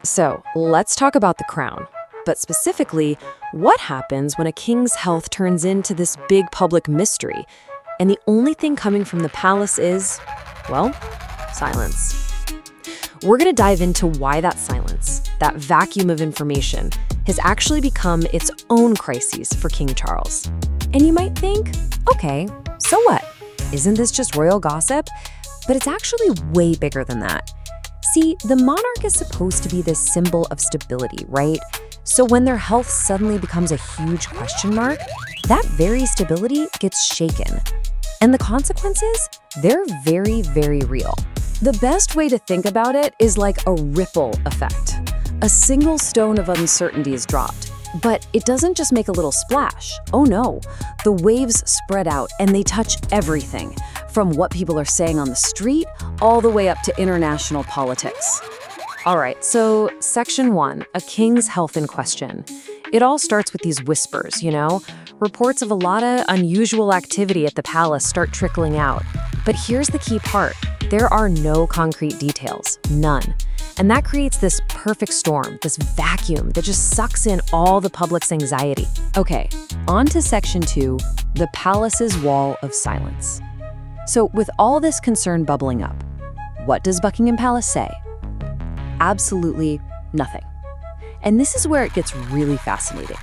So let's talk about the crown. But specifically, what happens when a king's health turns into this big public mystery, and the only thing coming from the palace is, well, silence. We're going to dive into why that silence, that vacuum of information, has actually become its own crisis for King Charles. And you might think, okay, so what? Isn't this just royal gossip? But it's actually way bigger than that. See, the monarch is supposed to be this symbol of stability, right? So when their health suddenly becomes a huge question mark, that very stability gets shaken. And the consequences? They're very, very real. The best way to think about it is like a ripple effect. A single stone of uncertainty is dropped, but it doesn't just make a little splash. Oh no, the waves spread out and they touch everything, from what people are saying on the street all the way up to international politics. All right, so Section 1, a king's health in question. It all starts with these whispers, Reports of a lot of unusual activity at the palace start trickling out. But here's the key part. There are no concrete details, none. And that creates this perfect storm, this vacuum that just sucks in all the public's anxiety. Okay, on to Section 2, the palace's wall of silence. So with all this concern bubbling up, what does Buckingham Palace say? Absolutely nothing. And this is where it gets really fascinating.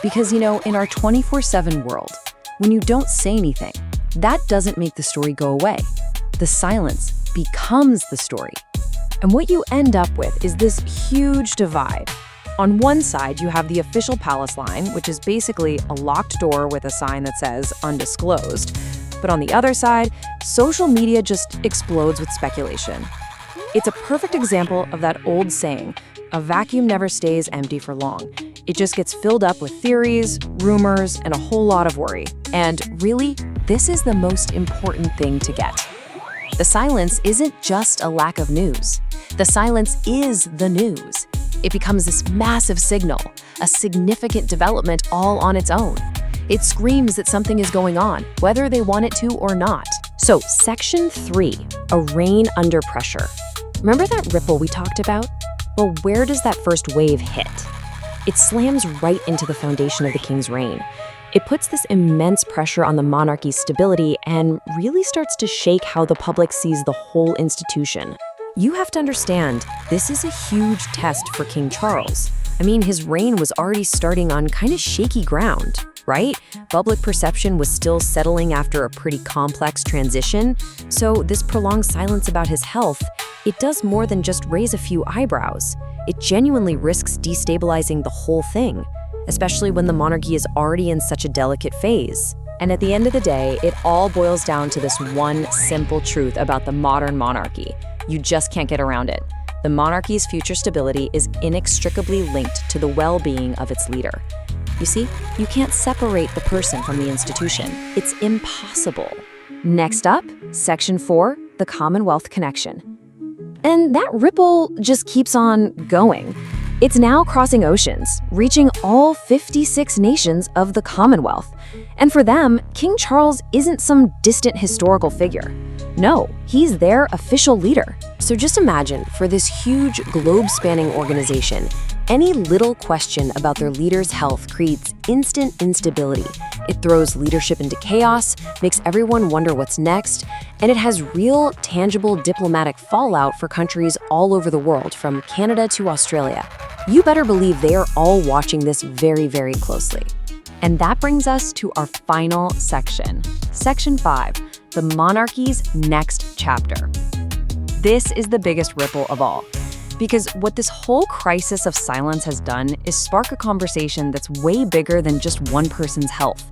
Because, in our 24/7 world, when you don't say anything, that doesn't make the story go away. The silence becomes the story. And what you end up with is this huge divide. On one side, you have the official palace line, which is basically a locked door with a sign that says undisclosed. But on the other side, social media just explodes with speculation. It's a perfect example of that old saying, a vacuum never stays empty for long. It just gets filled up with theories, rumors, and a whole lot of worry. And really, this is the most important thing to get. The silence isn't just a lack of news. The silence is the news. It becomes this massive signal, a significant development all on its own. It screams that something is going on, whether they want it to or not. So, Section 3, a reign under pressure. Remember that ripple we talked about? Well, where does that first wave hit? It slams right into the foundation of the king's reign. It puts this immense pressure on the monarchy's stability and really starts to shake how the public sees the whole institution. You have to understand, this is a huge test for King Charles. I mean, his reign was already starting on kind of shaky ground, right? Public perception was still settling after a pretty complex transition. So this prolonged silence about his health, it does more than just raise a few eyebrows. It genuinely risks destabilizing the whole thing, especially when the monarchy is already in such a delicate phase. And at the end of the day, it all boils down to this one simple truth about the modern monarchy. You just can't get around it. The monarchy's future stability is inextricably linked to the well-being of its leader. You see, you can't separate the person from the institution. It's impossible. Next up, Section 4, the Commonwealth connection. And that ripple just keeps on going. It's now crossing oceans, reaching all 56 nations of the Commonwealth. And for them, King Charles isn't some distant historical figure. No, he's their official leader. So just imagine, for this huge globe-spanning organization, any little question about their leader's health creates instant instability. It throws leadership into chaos, makes everyone wonder what's next, and it has real, tangible diplomatic fallout for countries all over the world, from Canada to Australia. You better believe they are all watching this very, very closely. And that brings us to our final section. Section 5, the monarchy's next chapter. This is the biggest ripple of all. Because what this whole crisis of silence has done is spark a conversation that's way bigger than just one person's health.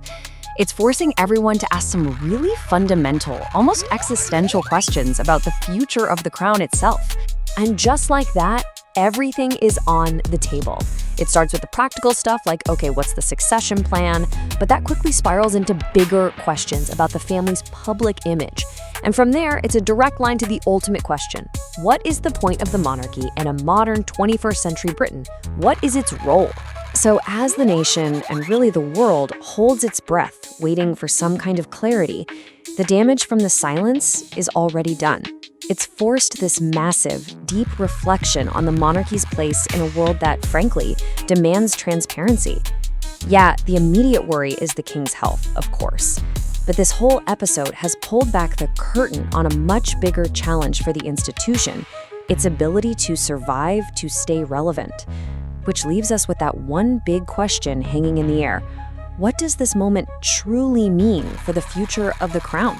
It's forcing everyone to ask some really fundamental, almost existential questions about the future of the crown itself. And just like that, everything is on the table. It starts with the practical stuff like, okay, what's the succession plan? But that quickly spirals into bigger questions about the family's public image. And from there, it's a direct line to the ultimate question. What is the point of the monarchy in a modern 21st century Britain? What is its role? So as the nation, and really the world, holds its breath, waiting for some kind of clarity, the damage from the silence is already done. It's forced this massive, deep reflection on the monarchy's place in a world that, frankly, demands transparency. Yeah, the immediate worry is the king's health, of course. But this whole episode has pulled back the curtain on a much bigger challenge for the institution, its ability to survive, to stay relevant. Which leaves us with that one big question hanging in the air. What does this moment truly mean for the future of the crown?